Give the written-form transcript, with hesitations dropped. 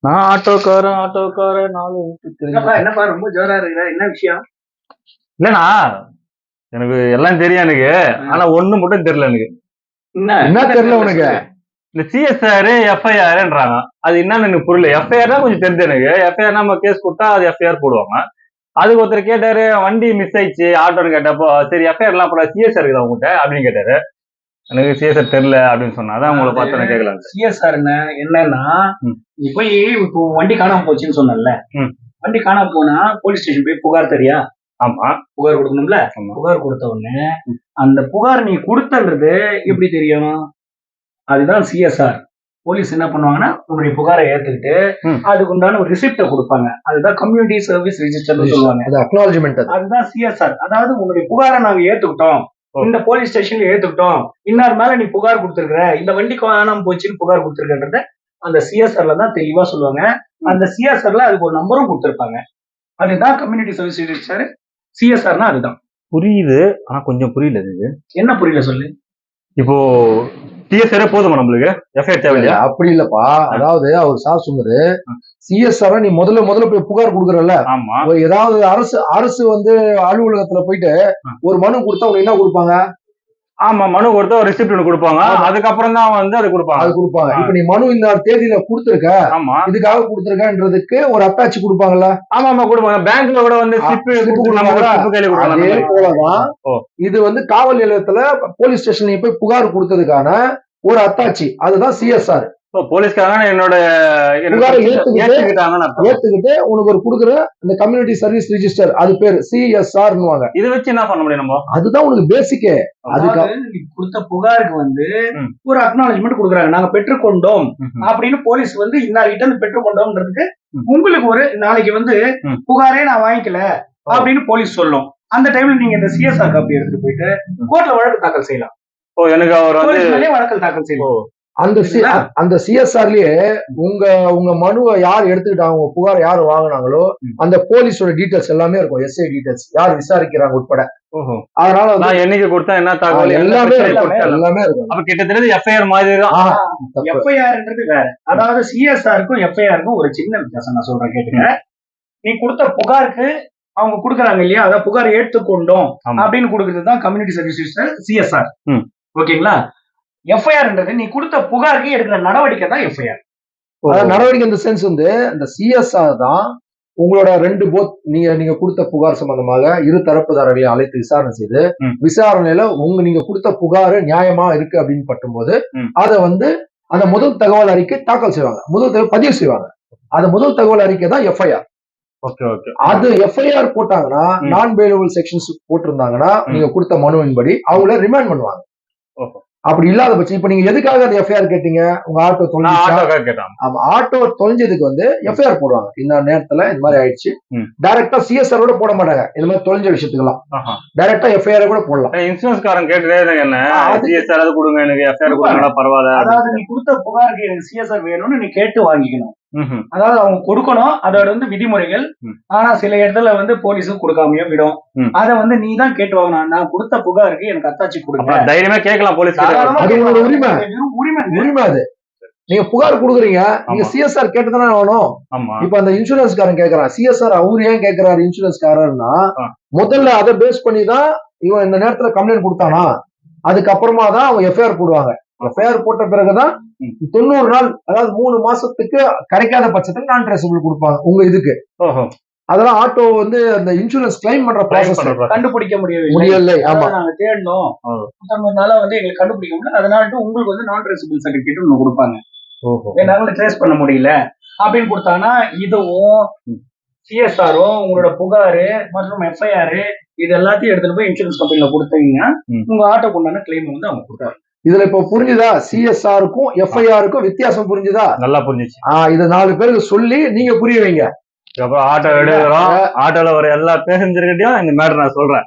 நான் ஆட்டோக்காரன் நாலு என்னப்பா ரொம்ப ஜோரா இருக்கிற, என்ன விஷயம்? இல்லண்ணா, எனக்கு எல்லாம் தெரியும் எனக்கு. ஆனா ஒண்ணு மட்டும் தெரியல எனக்கு. என்ன தெரியல உனக்கு? இந்த சிஎஸ்ஆர் எஃப்ஐஆர்ன்றாங்க. அது என்னன்னு எனக்கு புரியல. எஃப்ஐஆர் தான் கொஞ்சம் தெரிஞ்சு எனக்கு. எஃப்ஐஆர் நம்ம கேஸ் கொடுத்தா அது எஃப்ஐஆர் போடுவாங்க. அதுக்கு ஒருத்தர் கேட்டாரு, வண்டி மிஸ் ஆயிடுச்சு ஆட்டோன்னு கேட்டப்போ, சரி எஃப்ஐஆர் எல்லாம் போட சிஎஸ்ஆர் இருக்குதா உங்ககிட்ட அப்படின்னு கேட்டாரு. எனக்கு சிஎஸ்ஆர் தெரியல அப்படின்னு சொன்னா அதான் உங்களை பார்த்து நான் கேட்கலாம். சிஎஸ்ஆர் என்னன்னா, நீ போய் இப்போ வண்டி காணாம போச்சுன்னு சொன்னல, வண்டி காணாம போனா போலீஸ் ஸ்டேஷன் போய் புகார் தெரியா? ஆமா, புகார் கொடுக்கணும்ல. புகார் கொடுத்த உடனே அந்த புகார் நீ கொடுத்தன்றது எப்படி தெரியும்? அதுதான் சிஎஸ்ஆர். போலீஸ் என்ன பண்ணுவாங்கன்னா, உங்களுடைய புகாரை ஏத்துக்கிட்டு அதுக்கு உண்டான ஒரு ரிசிப்ட கொடுப்பாங்க. அதுதான் கம்யூனிட்டி சர்வீஸ் ரெஜிஸ்டர் சொல்லுவாங்க. அதுதான் சிஎஸ்ஆர். அதாவது உங்களுடைய புகாரை நாங்க ஏத்துக்கிட்டோம், இந்த போலீஸ் ஸ்டேஷன்ல ஏத்துக்கிட்டோம், இன்னார் மேல நீ புகார் கொடுத்திருக்கிற, இந்த வண்டி காணாம போச்சுன்னு புகார் கொடுத்திருக்கன்றத அந்த சிஎஸ்ஆர்ல தான் தெளிவா சொல்லுவாங்க. அந்த சிஎஸ்ஆர்ல அதுக்கு ஒரு நம்பரும் கொடுத்திருப்பாங்க. அதுதான் கம்யூனிட்டி சர்வீஸ் ரெஜிஸ்டர். சிஎஸ்ஆர்னா அதுதான். புரியுது, ஆனா கொஞ்சம் புரியல. என்ன புரியல சொல்லு. இப்போ சிஎஸ்ஆர் போதுமா நம்மளுக்கு? எஃப்ஐஆர் தேவையில்லையா? அப்படி இல்லப்பா. அதாவது அவர் சார் சொன்னது, சிஎஸ்ஆர் நீ முதல்ல போய் புகார் கொடுக்கறல்ல, ஏதாவது அரசு வந்து அலுவலகத்துல போயிட்டு ஒரு மனு கொடுத்தா உனக்கு என்ன கொடுப்பாங்க? ஆமா, மனு கொடுத்தா ஒரு ரிசிப்ட் ஒன்று கொடுப்பாங்க. அதுக்கப்புறம் தான் வந்து அது கொடுப்பாங்க. இப்ப நீ மனு இந்த தேதியில கொடுத்துருக்க, ஆமா, இதுக்காக கொடுத்துருக்கன்றதுக்கு ஒரு அட்டாச் கொடுப்பாங்கல்ல. ஆமா கொடுப்பாங்க. பேங்க்ல கூட வந்து அதே போலதான் இது வந்து காவல் நிலையத்துல போலீஸ் ஸ்டேஷன் போய் புகார் கொடுத்ததுக்கான ஒரு அத்தாட்சி, அதுதான் சிஎஸ்ஆர். போலீஸ்காரங்க என்னோட ஏத்துக்கிட்டு உனக்கு ஒரு கொடுக்குற இந்த கம்யூனிட்டி சர்வீஸ் ரெஜிஸ்டர், அது பேரு சிஎஸ்ஆர். இதை வச்சு என்ன பண்ண முடியும் நம்ம? அதுதான் உனக்கு பேசிக்கே. அதுக்கு கொடுத்த புகாருக்கு வந்து ஒரு அக்னாலஜ்மெண்ட் கொடுக்குறாங்க, நாங்க பெற்றுக்கொண்டோம் அப்படின்னு. போலீஸ் வந்து இன்னார்கிட்ட இருந்து பெற்றுக்கொண்டோம்ன்றதுக்கு உங்களுக்கு ஒரு நாளைக்கு வந்து புகாரே நான் வாங்கிக்கல அப்படின்னு போலீஸ் சொல்லும். அந்த டைம்ல நீங்க இந்த சிஎஸ்ஆர் காப்பி எடுத்துட்டு போயிட்டு கோர்ட்ல வழக்கு தாக்கல் செய்யலாம். எனக்கு அவர் வந்து வழக்கு தாக்கல் செய்யலாம். அந்த சிஎஸ்ஆர்லயே உங்க மனுவை யார் எடுத்துக்கிட்டாங்க, உங்க புகார் யாரு வாங்கினாங்களோ அந்த போலீஸோட டீடைல்ஸ் எல்லாமே இருக்கும். எஸ்ஐ டீடைல்ஸ், யார் விசாரிக்கிறாங்க உட்பட. அதனால நான் என்னைக்கு கொடுத்தா என்ன தகவல் எல்லாமே இருக்கும். அப்ப கிட்டத்தட்ட எஃப்ஐஆர் மாதிரி தான். எஃப்ஐஆர்ன்றது வேற. அதாவது சிஎஸ்ஆருக்கும் எஃப்ஐஆருக்கும் ஒரு சின்ன வித்தியாசம் நான் சொல்றேன், கேட்டுங்க. நீ கொடுத்த புகாருக்கு அவங்க கொடுக்குறாங்க இல்லையா, அதாவது புகார் ஏற்றுக்கொண்டோம் அப்படின்னு கொடுக்கறது தான் கம்யூனிட்டி சர்வீஸ் சிஎஸ்ஆர். ஓகேங்களா? எஃப்ஐஆர்ன்றது நீ கொடுத்த புகாருக்கு எடுக்கிற நடவடிக்கை தான் எஃப்ஐஆர். நடவடிக்கை இந்த சென்ஸ் வந்து இந்த சிஎஸ்ஆர் தான் உங்களோட நீங்க கொடுத்த புகார் சம்பந்தமாக இரு தரப்புதாரரையும் அழைத்து விசாரணை செய்து, விசாரணையில நீங்க கொடுத்த புகார் நியாயமா இருக்கு அப்படின்னு பட்டும்போது அதை வந்து அந்த முதல் தகவல் அறிக்கை தாக்கல் செய்வாங்க, முதல் பதிவு செய்வாங்க. அந்த முதல் தகவல் அறிக்கை தான் எஃப்ஐஆர். அது எஃப்ஐஆர் போட்டாங்கன்னா, நான் பெயிலபிள் செக்ஷன்ஸ் போட்டிருந்தாங்கன்னா நீங்க கொடுத்த மனுவின்படி அவங்கள ரிமாண்ட் பண்ணுவாங்க. அப்படி இல்லாத பட்சம் இப்ப நீங்க எதுக்காக அந்த எஃப்ஐஆர் கேட்டீங்க? உங்க ஆட்டோ ஆட்டோ தொலைஞ்சதுக்கு வந்து எஃப்ஐஆர் போடுவாங்க. இந்த நேரத்துல இந்த மாதிரி ஆயிடுச்சு, டைரக்டா சிஎஸ்ஆர் கூட போட மாட்டாங்க. இந்த மாதிரி தொலைஞ்ச விஷயத்துக்கெல்லாம் டைரக்டா எஃப்ஐஆர் கூட போடலாம். இன்சூரன்ஸ் காரன் கேட்டுட்டே என்ன சிஎஸ்ஆர் அது கொடுங்க, எனக்கு எஃப்ஐஆர் கொடுங்க பரவாயில்ல. அதாவது நீ கொடுத்த புகாருக்கு எனக்கு சிஎஸ்ஆர் வேணும்னு நீ கேட்டு வாங்கிக்கணும். அதாவது அவங்க கொடுக்கணும், அதோட வந்து விதிமுறைகள். ஆனா சில இடத்துல வந்து போலீஸும் கொடுக்காமையோ விடும். அதை வந்து நீ தான் கேட்டு வாங்கணும். நான் கொடுத்த புகாருக்கு எனக்கு அத்தாட்சி கொடுங்க, தைரியமா கேட்கலாம். போலீஸ் உரிமை அது. நீங்க புகார் கொடுக்குறீங்க, நீங்க சிஎஸ்ஆர் கேட்டுதானே ஆகணும். இப்ப அந்த இன்சூரன்ஸ் காரன் கேட்கறான், சிஎஸ்ஆர் அவரு ஏன் கேட்கிறாரு இன்சூரன்ஸ் காரர்னா, முதல்ல அதை பேஸ் பண்ணி தான் இவன் இந்த நேரத்துல கம்ப்ளைண்ட் கொடுத்தானா, அதுக்கப்புறமா தான் அவங்க எஃப்ஐஆர் போடுவாங்க. எஃப்ஐஆர் போட்ட பிறகுதான் 90 நாள், அதாவது 3 மாசத்துக்கு கிடைக்காத பட்சத்துல நான் ட்ரேசபிள் கொடுப்பாங்க உங்க இதுக்கு. அதெல்லாம் ஆட்டோ வந்து அந்த இன்சூரன்ஸ் கிளைம் பண்ற ப்ராசஸ் கண்டுபிடிக்க முடியல. ஆமா, நாங்க தேடணும், 90 நாளா வந்து எங்களுக்கு கண்டுபிடிக்க முடியல, அதனால உங்களுக்கு வந்து நான் ட்ரேசபிள் சர்டிபிகேட் ஒன்று கொடுப்பாங்க. என்னால ட்ரேஸ் பண்ண முடியல அப்படின்னு கொடுத்தாங்கன்னா, இதுவும் சிஎஸ்ஆரும் உங்களோட புகாரு மற்றும் எஃப்ஐஆர் இது எல்லாத்தையும் எடுத்துட்டு போய் இன்சூரன்ஸ் கம்பெனில கொடுத்தீங்கன்னா உங்க ஆட்டோக்கு உண்டான கிளைம் வந்து அவங்க கொடுத்தாங்க. இதுல இப்ப புரிஞ்சுதா? சிஎஸ்ஆருக்கும் எஃப்ஐஆருக்கும் வித்தியாசம் புரிஞ்சுதா? நல்லா புரிஞ்சுச்சு. இத 4 பேருக்கு சொல்லி நீங்க புரிய வைங்க. ஆட்டோ எடுக்கிறோம், ஆட்டோல வர எல்லா பேசஞ்சர்கிட்டயும் இந்த மேட்டர் நான் சொல்றேன்.